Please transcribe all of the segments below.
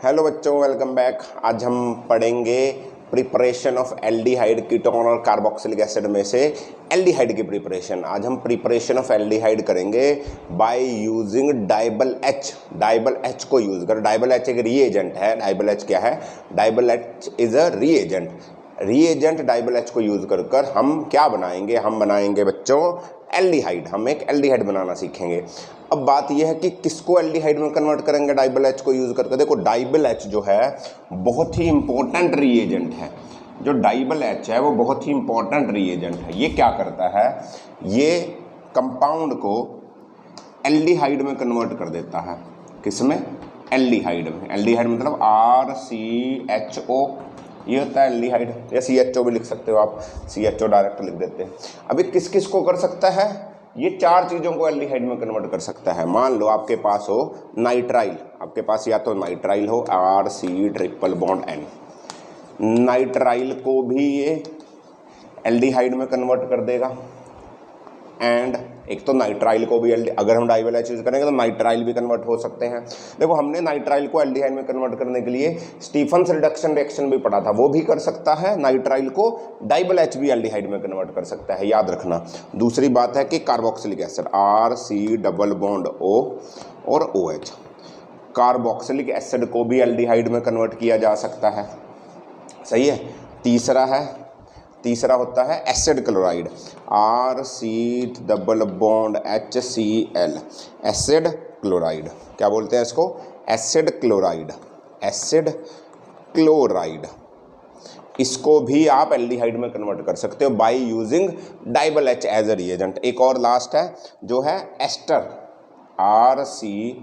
Hello बच्चों, welcome back. आज हम पढ़ेंगे प्रिपरेशन ऑफ एल्डिहाइड कीटोन और कार्बोक्सिलिक एसिड में से एल्डिहाइड की प्रिपरेशन। आज हम प्रिपरेशन ऑफ एल्डिहाइड करेंगे bye using DIBAL H. डाइबल H को यूज कर। डाइबल एच एक रीएजेंट है। डाइबल एच क्या है? DIBAL H is a reagent DIBAL H को यूज कर हम क्या बनाएंगे? हम बनाएंगे बच्चों एल्डिहाइड। हम एक एल्डिहाइड बनाना सीखेंगे। अब बात यह है कि किसको एल्डिहाइड में कन्वर्ट करेंगे डाइबल एच को यूज करके। देखो, डाइबल एच जो है बहुत ही इंपॉर्टेंट रीएजेंट है। जो डाइबल एच है वो बहुत ही इंपॉर्टेंट रीएजेंट है। ये क्या करता है? ये कंपाउंड को एल्डिहाइड में कन्वर्ट कर देता है। किसमें? एल्डिहाइड में। एल्डिहाइड मतलब RCHO, ये होता है एल्डिहाइड। या CHO भी लिख सकते हो आप, CHO डायरेक्ट लिख देते हैं। अभी किस किस को कर सकता है? ये चार चीज़ों को एल्डिहाइड में कन्वर्ट कर सकता है। मान लो आपके पास हो नाइट्राइल, आपके पास या तो नाइट्राइल हो RC≡N, नाइट्राइल को भी ये एल्डिहाइड में कन्वर्ट कर देगा। एंड एक तो नाइट्राइल को भी अगर हम डाइबल एच यूज करेंगे तो नाइट्राइल भी कन्वर्ट हो सकते हैं। देखो, हमने नाइट्राइल को एल्डिहाइड में कन्वर्ट करने के लिए स्टीफन्स रिडक्शन रिएक्शन भी पढ़ा था, वो भी कर सकता है। नाइट्राइल को डाइबल एच भी एल्डिहाइड में कन्वर्ट कर सकता है, याद रखना। दूसरी बात है कि कार्बोक्सिलिक एसिड RC≡O और OH, कार्बोक्सिलिक एसिड को भी एल्डिहाइड में कन्वर्ट किया जा सकता है। सही है। तीसरा होता है acid chloride RC≡HCl, acid chloride. क्या बोलते हैं इसको? Acid chloride. इसको भी आप एल्डिहाइड में कन्वर्ट कर सकते हो by using DIBAL H as a reagent. एक और लास्ट है जो है एस्टर RC≡OR'।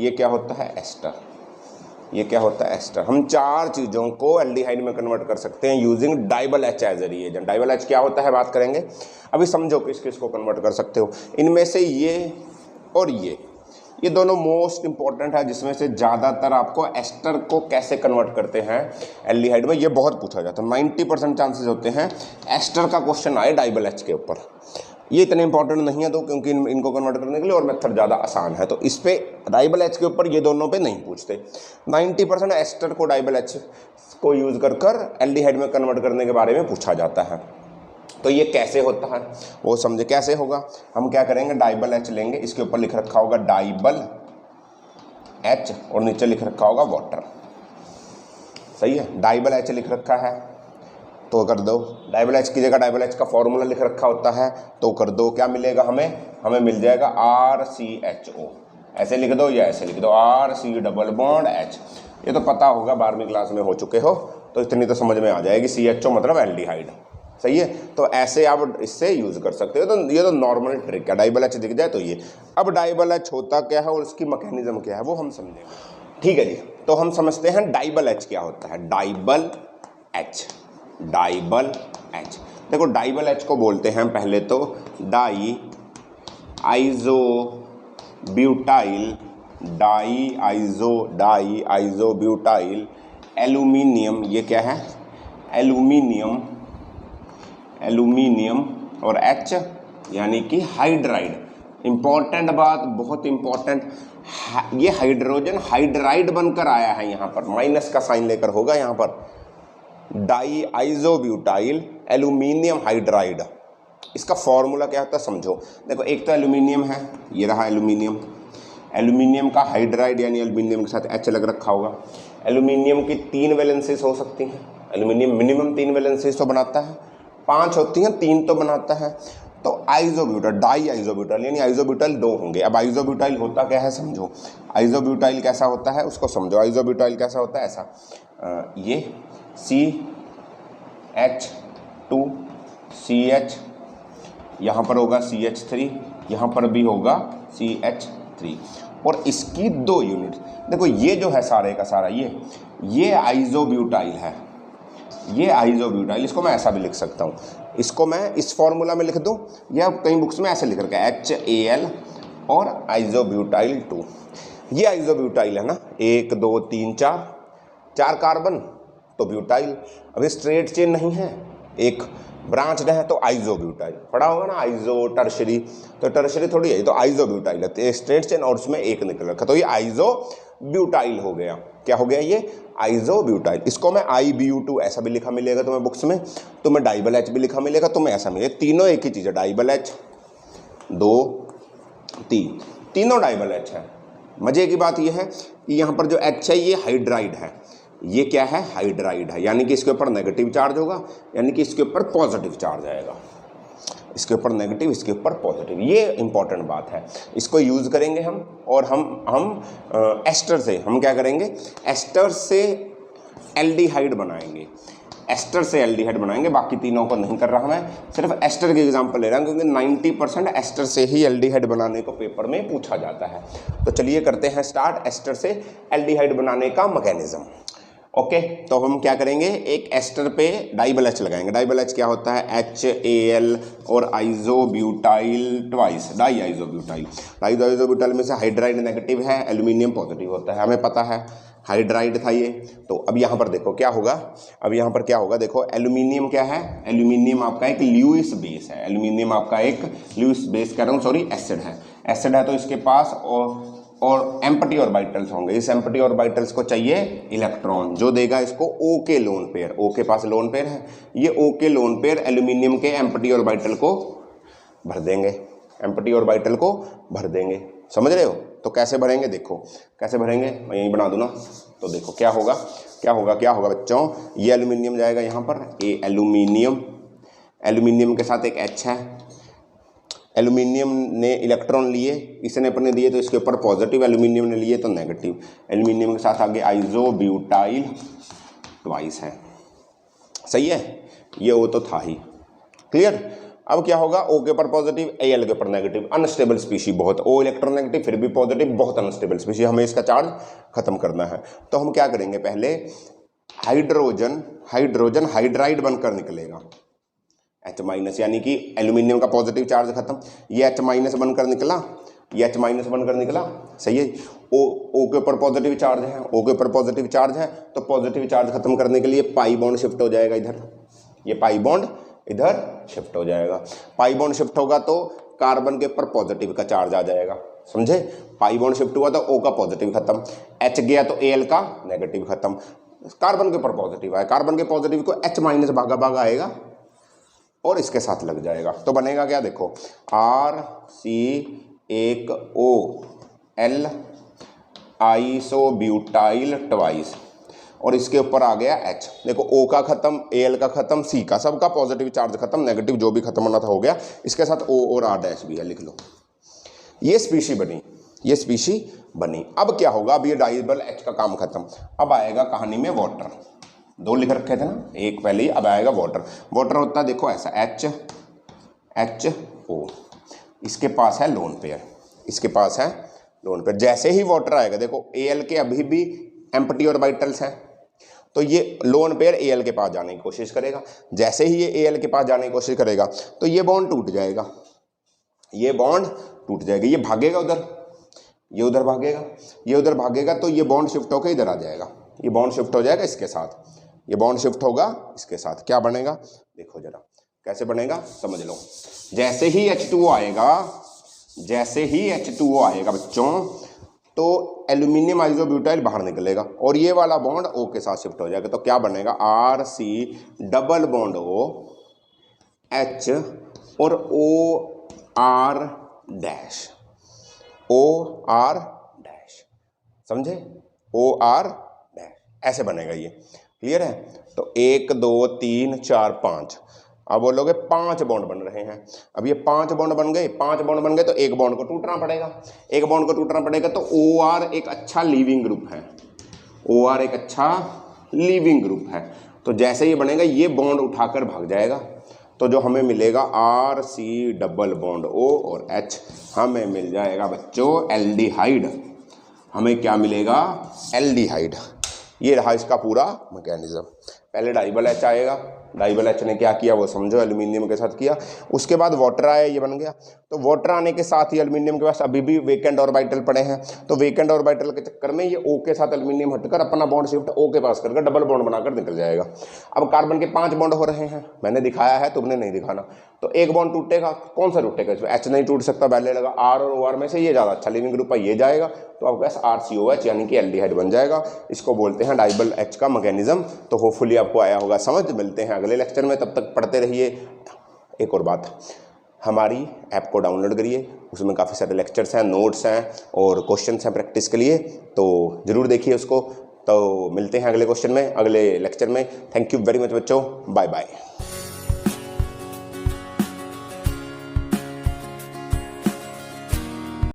ये क्या होता है? एस्टर। हम चार चीज़ों को एल्डिहाइड में कन्वर्ट कर सकते हैं using DIBAL H as a reagent. DIBAL H क्या होता है बात करेंगे। अभी समझो किस किस को कन्वर्ट कर सकते हो। इनमें से ये और ये दोनों मोस्ट इंपॉर्टेंट है, जिसमें से ज़्यादातर आपको एस्टर को कैसे कन्वर्ट करते हैं एल्डिहाइड में, ये बहुत पूछा जाता है। 90% चांसेस होते हैं एस्टर का क्वेश्चन आए डाइबल एच के ऊपर। ये इतने इंपॉर्टेंट नहीं है तो, क्योंकि इनको कन्वर्ट करने के लिए और मेथड ज़्यादा आसान है, तो इस पे डाइबल एच के ऊपर ये दोनों पे नहीं पूछते। 90% एस्टर को डाइबल एच को यूज़ कर एल्डिहाइड में कन्वर्ट करने के बारे में पूछा जाता है। तो ये कैसे होता है वो समझे। कैसे होगा? हम क्या करेंगे, डाइबल एच लेंगे, इसके ऊपर लिख रखा होगा डाइबल एच और नीचे लिख रखा होगा वाटर। सही है। डाइबल एच लिख रखा है तो कर दो। डाइबल एच की जगह डाइबल एच का फॉर्मूला लिख रखा होता है तो कर दो। क्या मिलेगा हमें मिल जाएगा RCHO। ऐसे लिख दो या ऐसे लिख दो RC≡H। ये तो पता होगा, 12वीं क्लास में हो चुके हो तो इतनी तो समझ में आ जाएगी। CHO मतलब एल्डिहाइड। सही है। तो ऐसे आप इससे यूज कर सकते हो। तो ये तो नॉर्मल ट्रिक है। डाइबल एच दिख जाए तो ये। अब डाइबल एच होता क्या है और उसकी मैकेनिज्म क्या है वो हम समझेंगे। ठीक है जी। तो हम समझते हैं डाइबल एच क्या होता है। डाइबल एच देखो, डाइबल एच को बोलते हैं पहले तो डाइआइजोब्यूटाइल एल्यूमिनियम। ये क्या है? एल्यूमिनियम और H यानी कि हाइड्राइड। इंपॉर्टेंट बात, बहुत इंपॉर्टेंट, ये हाइड्रोजन हाइड्राइड बनकर आया है। यहाँ पर माइनस का साइन लेकर होगा यहाँ पर। डाइआइजोब्यूटाइल एल्यूमिनियम हाइड्राइड, इसका फॉर्मूला क्या होता है समझो। देखो, एक तो एल्यूमिनियम है, ये रहा एल्यूमिनियम का हाइड्राइड यानी एल्यूमिनियम के साथ H लग रखा होगा। एल्यूमिनियम की 3 वैलेंसीज हो सकती हैं। एल्यूमिनियम मिनिमम 3 वैलेंसीज तो बनाता है, 5 होती हैं, 3 तो बनाता है। तो डाइआइजोब्यूटाइल यानी आइजोब्यूटाइल 2 होंगे। अब आइजोब्यूटाइल होता क्या है समझो। आइजोब्यूटाइल कैसा होता है उसको समझो। आइजोब्यूटाइल कैसा होता है? ऐसा, ये CH2CH, यहाँ पर होगा CH3, यहाँ पर भी होगा CH3 और इसकी 2 यूनिट। देखो, ये जो है सारे का सारा ये आइजोब्यूटाइल है। ये आइजोब्यूटाइल, इसको मैं ऐसा भी लिख सकता हूँ। इसको मैं इस फॉर्मूला में लिख दूँ या कई बुक्स में ऐसे लिख रखा है HAL और आइजोब्यूटाइल 2। ये आइजोब्यूटाइल है ना, 1 2 3 4 कार्बन तो ब्यूटाइल। अभी स्ट्रेट चेन नहीं है, एक ब्रांच है तो आइजोब्यूटाइल पढ़ा होगा ना, आइजो टर्शरी, तो टर्शरी थोड़ी है, तो आइजोब्यूटाइल है, स्ट्रेट चेन और उसमें एक निकल रखा, तो ये आइजोब्यूटाइल हो गया। क्या हो गया ये? आइजोब्यूटाइल। इसको मैं IBU2 ऐसा भी लिखा मिलेगा तुम्हें बुक्स में, तुम्हें डाइबल H भी लिखा मिलेगा, तुम्हें ऐसा मिलेगा, तीनों एक ही चीज़ है, डाइबल H 2 3, तीनों डाइबल H है। मजे की बात यह है कि यहाँ पर जो H है ये हाइड्राइड है, ये क्या है? हाइड्राइड है, यानी कि इसके ऊपर नेगेटिव चार्ज होगा, यानी कि इसके ऊपर पॉजिटिव चार्ज आएगा, इसके ऊपर नेगेटिव, इसके ऊपर पॉजिटिव। ये इंपॉर्टेंट बात है, इसको यूज़ करेंगे हम। और हम एस्टर से हम क्या करेंगे? एस्टर से एल्डिहाइड बनाएंगे, एस्टर से एल्डिहाइड बनाएंगे। बाकी तीनों को नहीं कर रहा मैं, सिर्फ एस्टर के एग्जांपल ले रहा हूँ, क्योंकि 90% एस्टर से ही एल्डिहाइड बनाने को पेपर में पूछा जाता है। तो चलिए करते हैं स्टार्ट एस्टर से एल्डिहाइड बनाने का मैकेनिज्म। ओके, तो हम क्या करेंगे? एक एस्टर पे डाइबल H लगाएंगे। डाइबल H क्या होता है? HAl और आइजोब्यूटाइल ट्वाइस, डाई आइजोब्यूटाइल। डाई आइजोब्यूटाइल में से हाइड्राइड नेगेटिव है, एल्यूमिनियम पॉजिटिव होता है, हमें पता है, हाइड्राइड था ये। तो अब यहाँ पर देखो क्या होगा, अब यहाँ पर क्या होगा, देखो एल्यूमिनियम क्या है? एल्यूमिनियम आपका एक ल्यूइस बेस है, एल्यूमिनियम आपका एक ल्यूइस बेस कह रहा हूँ, सॉरी एसिड है, एसिड है, तो इसके पास और एम्प्टी ऑर्बिटल्स होंगे। इस एम्प्टी ऑर्बिटल्स को चाहिए इलेक्ट्रॉन, जो देगा इसको O के लोन पेयर, O के पास लोन पेयर है, ये O के लोन पेयर एल्यूमिनियम के एम्प्टी ऑर्बिटल को भर देंगे, एम्प्टी ऑर्बिटल को भर देंगे। समझ रहे हो? तो कैसे भरेंगे? देखो कैसे भरेंगे, मैं यहीं बना दूँ ना, तो देखो क्या होगा, क्या होगा, क्या होगा बच्चों, ये एल्यूमिनियम जाएगा यहाँ पर, ए एल्यूमिनियम, एल्यूमिनियम के साथ एक H है, एल्यूमिनियम ने इलेक्ट्रॉन लिए, इसने अपने दिए तो इसके ऊपर पॉजिटिव, एल्यूमिनियम ने लिए तो नेगेटिव, एल्यूमिनियम के साथ आगे आइजोब्यूटाइल ट्वाइस है। सही है, ये O तो था ही। क्लियर? अब क्या होगा? O के ऊपर पॉजिटिव, Al के ऊपर नेगेटिव, अनस्टेबल स्पीशी बहुत, O इलेक्ट्रॉन नेगेटिव फिर भी पॉजिटिव, बहुत अनस्टेबल स्पीशी, हमें इसका चार्ज खत्म करना है। तो हम क्या करेंगे? पहले हाइड्रोजन हाइड्राइड बनकर निकलेगा, H माइनस, यानी कि एल्यूमिनियम का पॉजिटिव चार्ज खत्म, ये H माइनस बनकर निकला, ये H माइनस बनकर निकला। सही है, O के ऊपर पॉजिटिव चार्ज है, O के ऊपर पॉजिटिव चार्ज है, तो पॉजिटिव चार्ज खत्म करने के लिए पाई बॉन्ड शिफ्ट हो जाएगा इधर, ये पाई बॉन्ड इधर शिफ्ट हो जाएगा। पाई बॉन्ड शिफ्ट होगा तो कार्बन के ऊपर पॉजिटिव का चार्ज आ जाएगा, समझे? पाई बॉन्ड शिफ्ट हुआ तो O का पॉजिटिव खत्म, H गया तो Al का नेगेटिव खत्म, कार्बन के ऊपर पॉजिटिव आया, कार्बन के पॉजिटिव को H माइनस भागा भागा आएगा और इसके साथ लग जाएगा, तो बनेगा क्या? देखो RC1OL आइसोब्यूटाइल ट्वाइस, और इसके ऊपर आ गया H। देखो O का खत्म, Al का खत्म, C का, सबका पॉजिटिव चार्ज खत्म, नेगेटिव जो भी खत्म होना था हो गया, इसके साथ O और R डैश भी है, लिख लो। ये स्पीशी बनी, ये स्पीशी बनी। अब क्या होगा? अब ये डाइबल H का काम खत्म, अब आएगा कहानी में वाटर, दो लिख रखे थे ना, एक पहले ही, अब आएगा वाटर। वाटर होता है देखो ऐसा, HO, इसके पास है लोन पेयर, इसके पास है लोन पेयर। जैसे ही वाटर आएगा, देखो Al के अभी भी एम्प्टी ऑर्बिटल्स हैं, तो ये लोन पेयर Al के पास जाने की कोशिश करेगा। जैसे ही ये Al के पास जाने की कोशिश करेगा तो ये बॉन्ड टूट जाएगा, ये बॉन्ड टूट जाएगा, ये भागेगा उधर, ये उधर भागेगा, ये उधर भागेगा, तो ये बॉन्ड शिफ्ट होकर इधर आ जाएगा, ये बॉन्ड शिफ्ट हो जाएगा इसके साथ, ये बॉन्ड शिफ्ट होगा इसके साथ। क्या बनेगा? देखो जरा कैसे बनेगा, समझ लो। जैसे ही H2O आएगा, जैसे ही H2O आएगा बच्चों, तो एल्यूमिनियम आइसोब्यूटाइल बाहर निकलेगा और ये वाला बॉन्ड O के साथ शिफ्ट हो जाएगा, तो क्या बनेगा? RC double bond O H और OR डैश, OR डैश, समझे? OR डैश ऐसे बनेगा ये। क्लियर है? तो 1 2 3 4 5, अब बोलोगे 5 बॉन्ड बन रहे हैं। अब ये 5 बॉन्ड बन गए, 5 बॉन्ड बन गए तो एक बॉन्ड को टूटना पड़ेगा, एक बॉन्ड को टूटना पड़ेगा, तो OR एक अच्छा लीविंग ग्रुप है, OR एक अच्छा लीविंग ग्रुप है। तो जैसे ये बनेगा ये बॉन्ड उठाकर भाग जाएगा, तो जो हमें मिलेगा RC डबल बॉन्ड O और H, हमें मिल जाएगा बच्चों एल्डिहाइड। हमें क्या मिलेगा? एल्डिहाइड। ये रहा इसका पूरा मैकेनिज्म। पहले डाइबल H आएगा, डाइबल एच ने क्या किया वो समझो, एल्यूमिनियम के साथ किया। उसके बाद वाटर आया, ये बन गया। तो वाटर आने के साथ ही एल्यूमिनियम के पास अभी भी वेकेंट ऑर्बिटल पड़े हैं, तो वेकेंट ऑर्बिटल के चक्कर में ये O के साथ एल्यूमिनियम हटकर अपना बॉन्ड शिफ्ट O के पास करके डबल बॉन्ड बनाकर निकल जाएगा। अब कार्बन के 5 बॉन्ड हो रहे हैं, मैंने दिखाया है, तुमने नहीं दिखाना। तो एक बॉन्ड टूटेगा, कौन सा टूटेगा इसमें? H नहीं टूट सकता, पहले लगा R और OR में से ये ज़्यादा अच्छा लिविंग ग्रुप है, ये जाएगा, तो आपके पास RCOH यानी कि एल्डिहाइड बन जाएगा। इसको बोलते हैं डाइबल H का मैकेनिज्म। तो होपफुली आपको आया होगा समझ। मिलते हैं अगले लेक्चर में, तब तक पढ़ते रहिए। एक और बात, हमारी ऐप को डाउनलोड करिए, उसमें काफ़ी सारे लेक्चर्स हैं, नोट्स हैं और क्वेश्चंस हैं प्रैक्टिस के लिए, तो ज़रूर देखिए उसको। तो मिलते हैं अगले क्वेश्चन में, अगले लेक्चर में। थैंक यू वेरी मच बच्चों, बाय बाय।